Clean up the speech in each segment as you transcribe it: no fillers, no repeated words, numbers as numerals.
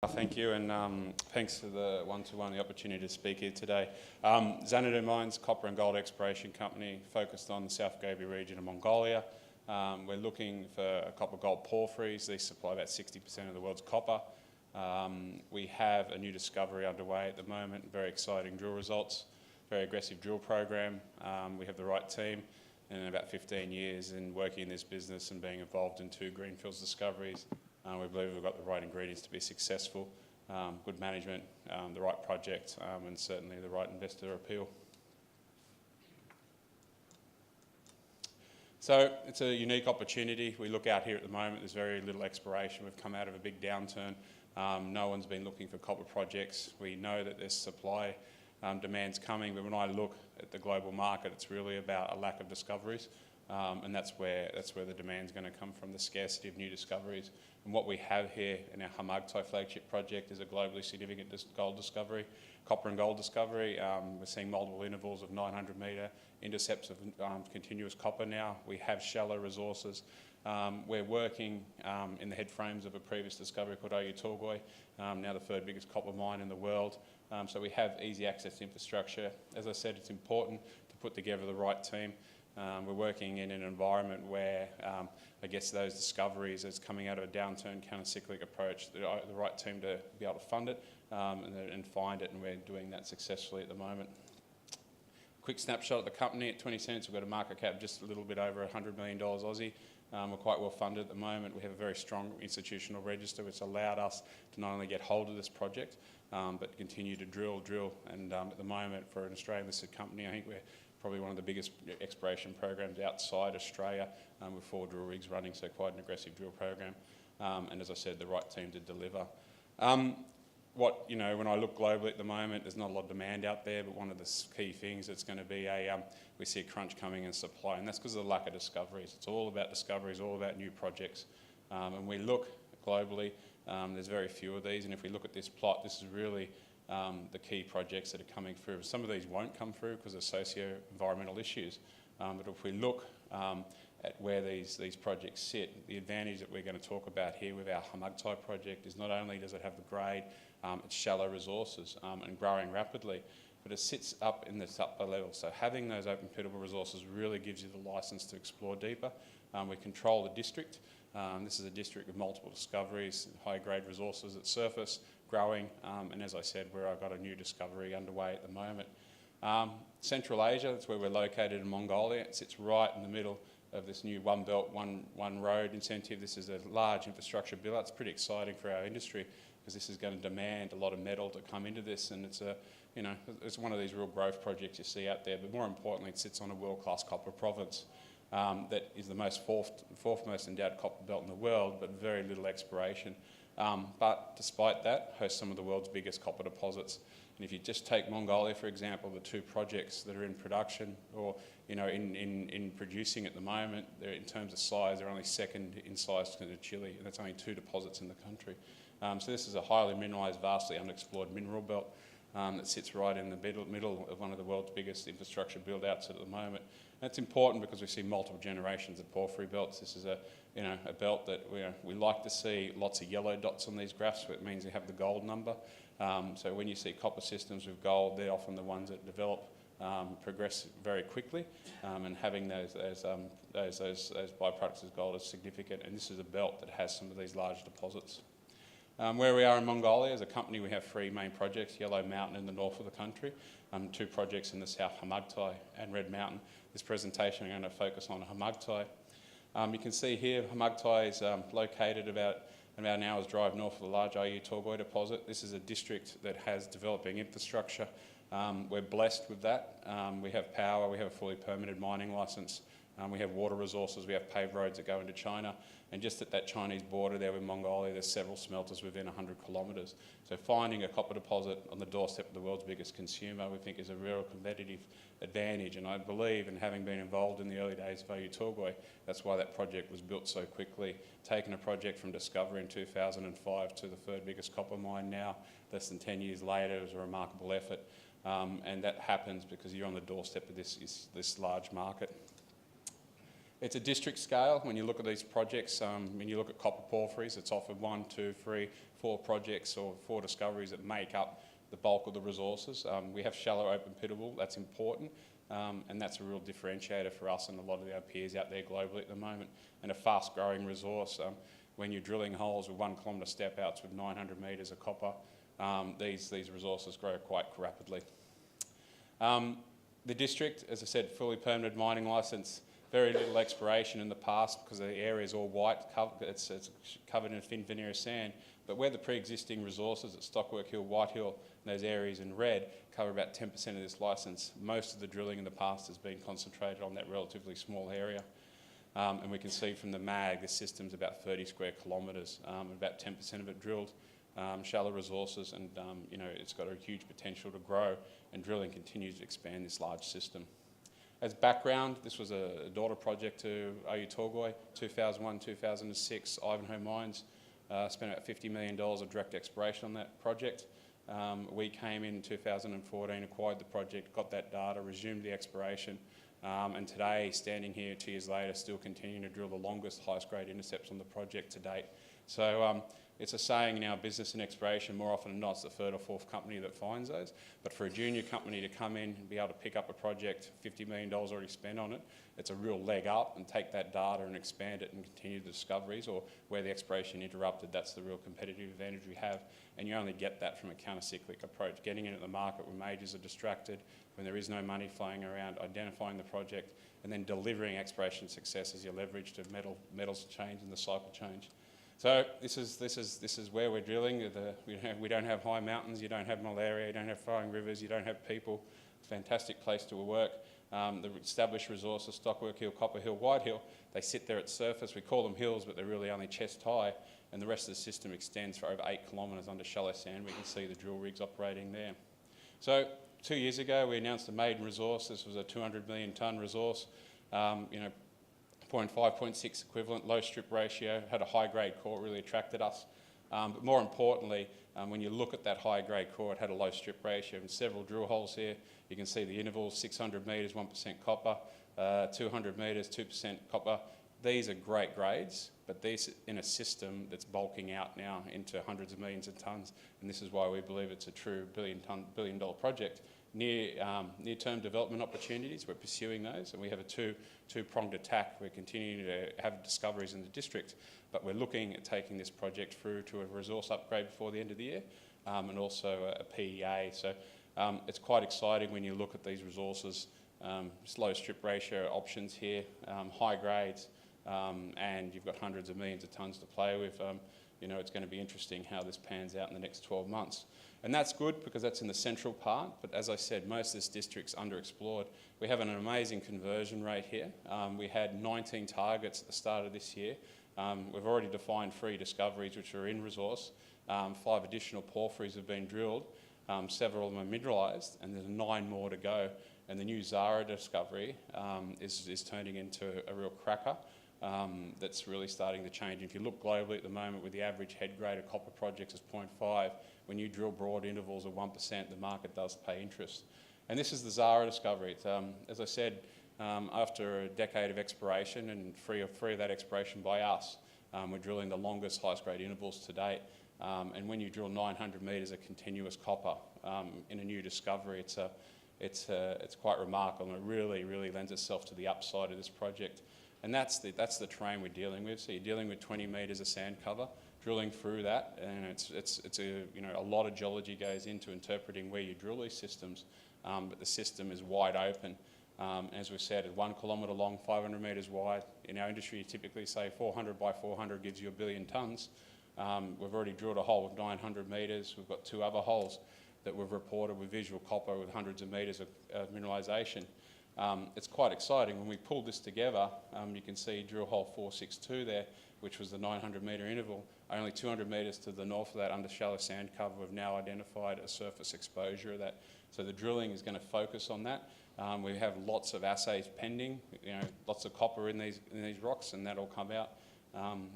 Thank you, and thanks for the one-to-one the opportunity to speak here today. Xanadu Mines, copper and gold exploration company focused on the South Gobi region of Mongolia. We're looking for copper-gold porphyries. These supply about 60% of the world's copper. We have a new discovery underway at the moment, very exciting drill results, very aggressive drill program. We have the right team, and in about 15 years in working in this business and being involved in 2 greenfields discoveries, we believe we've got the right ingredients to be successful, good management, the right project, and certainly the right investor appeal. So it's a unique opportunity. We look out here at the moment, there's very little exploration. We've come out of a big downturn. No one's been looking for copper projects. We know that there's supply demand's coming, but when I look at the global market, it's really about a lack of discoveries. And that's where the demand's going to come from, the scarcity of new discoveries. And what we have here in our Kharmagtai flagship project is a globally significant gold discovery, copper and gold discovery. We're seeing multiple intervals of 900 metre intercepts of continuous copper now. We have shallow resources. We're working in the head frames of a previous discovery called Oyu Tolgoi, now the 3rd biggest copper mine in the world. So we have easy access to infrastructure. As I said, it's important to put together the right team. We're working in an environment where I guess those discoveries as coming out of a downturn counter-cyclic approach, the right team to be able to fund it and find it, and we're doing that successfully at the moment. Quick snapshot of the company. At 20 cents, we've got a market cap just a little bit over $100 million Aussie. We're quite well funded at the moment. We have a very strong institutional register which allowed us to not only get hold of this project but continue to drill, and at the moment for an Australian listed company, I think we're probably one of the biggest exploration programs outside Australia, with 4 drill rigs running, so quite an aggressive drill program. And as I said, the right team to deliver. When I look globally at the moment, there's not a lot of demand out there, but one of the key things that's going to be we see a crunch coming in supply, and that's because of the lack of discoveries. It's all about discoveries, all about new projects. And we look globally, there's very few of these, and if we look at this plot, this is really the key projects that are coming through. Some of these won't come through because of socio-environmental issues, but if we look at where these projects sit, the advantage that we're going to talk about here with our Kharmagtai project is not only does it have the grade, it's shallow resources and growing rapidly, but it sits up in this upper level. So having those open pitable resources really gives you the license to explore deeper. We control the district. This is a district with multiple discoveries, high-grade resources at surface, growing, and as I said, I've got a new discovery underway at the moment. Central Asia, that's where we're located in Mongolia. It sits right in the middle of this new One Belt, One Road incentive. This is a large infrastructure build-out. It's pretty exciting for our industry because this is going to demand a lot of metal to come into this, and it's one of these real growth projects you see out there, but more importantly, it sits on a world-class copper province that is the fourth most endowed copper belt in the world, but very little exploration. But despite that, hosts some of the world's biggest copper deposits. And if you just take Mongolia, for example, the 2 projects that are in production or in producing at the moment, in terms of size, they're only second in size to Chile, and that's only 2 deposits in the country. So this is a highly mineralised, vastly unexplored mineral belt that sits right in the middle of one of the world's biggest infrastructure build-outs at the moment. And it's important because we see multiple generations of porphyry belts. This is a belt that we like to see lots of yellow dots on these graphs, so it means you have the gold number. So when you see copper systems with gold, they're often the ones that develop, progress very quickly, and having those byproducts as gold is significant. And this is a belt that has some of these large deposits. Where we are in Mongolia, as a company, we have 3 main projects: Yellow Mountain in the north of the country, 2 projects in the south, Kharmagtai and Red Mountain. This presentation I'm going to focus on Kharmagtai. You can see here Kharmagtai is located about an hour's drive north of the large Oyu Tolgoi deposit. This is a district that has developing infrastructure. We're blessed with that. We have power, we have a fully permitted mining licence, we have water resources, we have paved roads that go into China, and just at that Chinese border there with Mongolia, there's several smelters within 100 kilometres. So finding a copper deposit on the doorstep of the world's biggest consumer, we think, is a real competitive advantage, and I believe, and having been involved in the early days of Oyu Tolgoi, that's why that project was built so quickly. Taking a project from discovery in 2005 to the 3rd biggest copper mine now, less than 10 years later, it was a remarkable effort, and that happens because you're on the doorstep of this large market. It's a district scale. When you look at these projects, when you look at copper porphyries, it's offered 1, 2, 3, 4 projects or 4 discoveries that make up the bulk of the resources. We have shallow open pittable, that's important, and that's a real differentiator for us and a lot of our peers out there globally at the moment, and a fast growing resource. When you're drilling holes with 1 kilometre step outs with 900 metres of copper, these resources grow quite rapidly. The district, as I said, fully permitted mining licence, very little exploration in the past because the area is all white, it's covered in thin veneer of sand, but where the pre-existing resources at Stockwork Hill, White Hill, and those areas in red cover about 10% of this licence, most of the drilling in the past has been concentrated on that relatively small area. And we can see from the mag, this system's about 30 square kilometres, about 10% of it drilled. Shallow resources, and it's got a huge potential to grow, and drilling continues to expand this large system. As background, this was a daughter project to Oyu Tolgoi, 2001-2006, Ivanhoe Mines spent about $50 million of direct exploration on that project. We came in 2014, acquired the project, got that data, resumed the exploration, and today, standing here 2 years later, still continuing to drill the longest, highest grade intercepts on the project to date. So it's a saying in our business and exploration, more often than not, it's the 3rd or 4th company that finds those. But for a junior company to come in and be able to pick up a project, $50 million already spent on it, it's a real leg up, and take that data and expand it and continue the discoveries, or where the exploration interrupted, that's the real competitive advantage we have. And you only get that from a counter-cyclic approach, getting into the market when majors are distracted, when there is no money flowing around, identifying the project, and then delivering exploration success as your leverage to metals change and the cycle change. So this is where we're drilling. We don't have high mountains, you don't have malaria, you don't have flowing rivers, you don't have people. Fantastic place to work. The established resources, Stockwork Hill, Copper Hill, White Hill, they sit there at surface. We call them hills, but they're really only chest high, and the rest of the system extends for over 8 kilometres under shallow sand. We can see the drill rigs operating there. So 2 years ago, we announced a maiden resource. This was a 200 million tonne resource. 0.5, 0.6 equivalent, low strip ratio, had a high-grade core, really attracted us. But more importantly, when you look at that high-grade core, it had a low strip ratio and several drill holes here. You can see the intervals, 600 metres, 1% copper, 200 metres, 2% copper. These are great grades, but these in a system that's bulking out now into hundreds of millions of tonnes, and this is why we believe it's a true billion-dollar project. Near-term development opportunities, we're pursuing those, and we have a two-pronged attack. We're continuing to have discoveries in the district, but we're looking at taking this project through to a resource upgrade before the end of the year, and also a PEA. So it's quite exciting when you look at these resources. Low strip ratio options here, high grades, and you've got hundreds of millions of tonnes to play with. It's going to be interesting how this pans out in the next 12 months. And that's good because that's in the central part, but as I said, most of this district's underexplored. We have an amazing conversion rate here. We had 19 targets at the start of this year. We've already defined 3 discoveries which are in resource. 5 additional porphyries have been drilled. Several of them are mineralised, and there's 9 more to go. And the new Zara discovery is turning into a real cracker. That's really starting to change. If you look globally at the moment, with the average head grade of copper projects is 0.5, when you drill broad intervals of 1%, the market does pay interest. And this is the Zara discovery. It's, as I said, after a decade of exploration, and free of that exploration by us, we're drilling the longest, highest grade intervals to date. And when you drill 900 metres of continuous copper in a new discovery, it's quite remarkable, and it really lends itself to the upside of this project. And that's the terrain we're dealing with. So you're dealing with 20 metres of sand cover, drilling through that, and it's a lot of geology goes into interpreting where you drill these systems, but the system is wide open. As we said, 1 kilometre long, 500 metres wide. In our industry, you typically say 400 by 400 gives you 1 billion tonnes. We've already drilled a hole with 900 metres. We've got 2 other holes that we've reported with visual copper with hundreds of metres of mineralisation. It's quite exciting. When we pulled this together, you can see drill hole 462 there, which was the 900 metre interval. Only 200 metres to the north of that, under shallow sand cover, we've now identified a surface exposure of that. So the drilling is going to focus on that. We have lots of assays pending, lots of copper in these rocks, and that'll come out.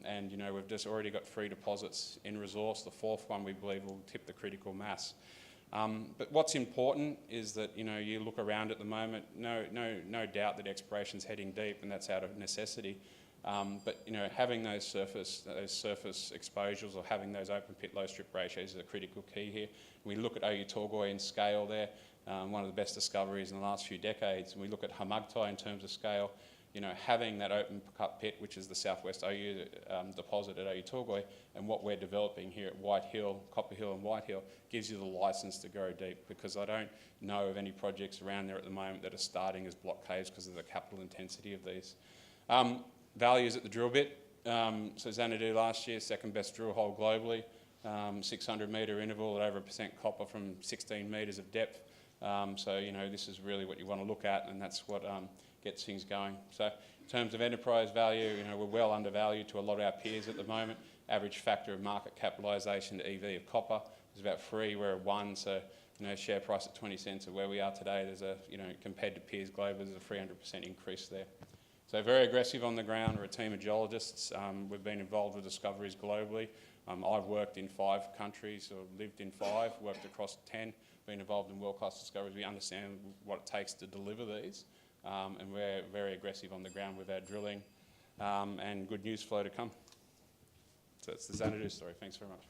And we've just already got 3 deposits in resource. The 4th one we believe will tip the critical mass. But what's important is that you look around at the moment, no doubt that exploration's heading deep, and that's out of necessity. But you know, having those surface exposures or having those open pit low strip ratios is a critical key here. We look at Oyu Tolgoi in scale there, one of the best discoveries in the last few decades. And we look at Hamagtai in terms of scale. You know, having that open cut pit, which is the southwest Oyu deposit at Oyu Tolgoi, and what we're developing here at White Hill, Copper Hill and White Hill, gives you the licence to go deep, because I don't know of any projects around there at the moment that are starting as block caves because of the capital intensity of these. Values at the drill bit. So Xanadu last year, second best drill hole globally, 600 metre interval at over 1% copper from 16 metres of depth. So, you know, this is really what you want to look at, and that's what gets things going. So in terms of enterprise value, you know, we're well undervalued to a lot of our peers at the moment. Average factor of market capitalisation to EV of copper is about 3, we're at 1. So, you know, share price at 20 cents of where we are today, there's a, you know, compared to peers globally, there's a 300% increase there. So very aggressive on the ground. We're a team of geologists. We've been involved with discoveries globally. I've worked in 5 countries, or lived in 5, worked across 10, been involved in world-class discoveries. We understand what it takes to deliver these, and we're very aggressive on the ground with our drilling, and good news flow to come. So that's the Xanadu story. Thanks very much.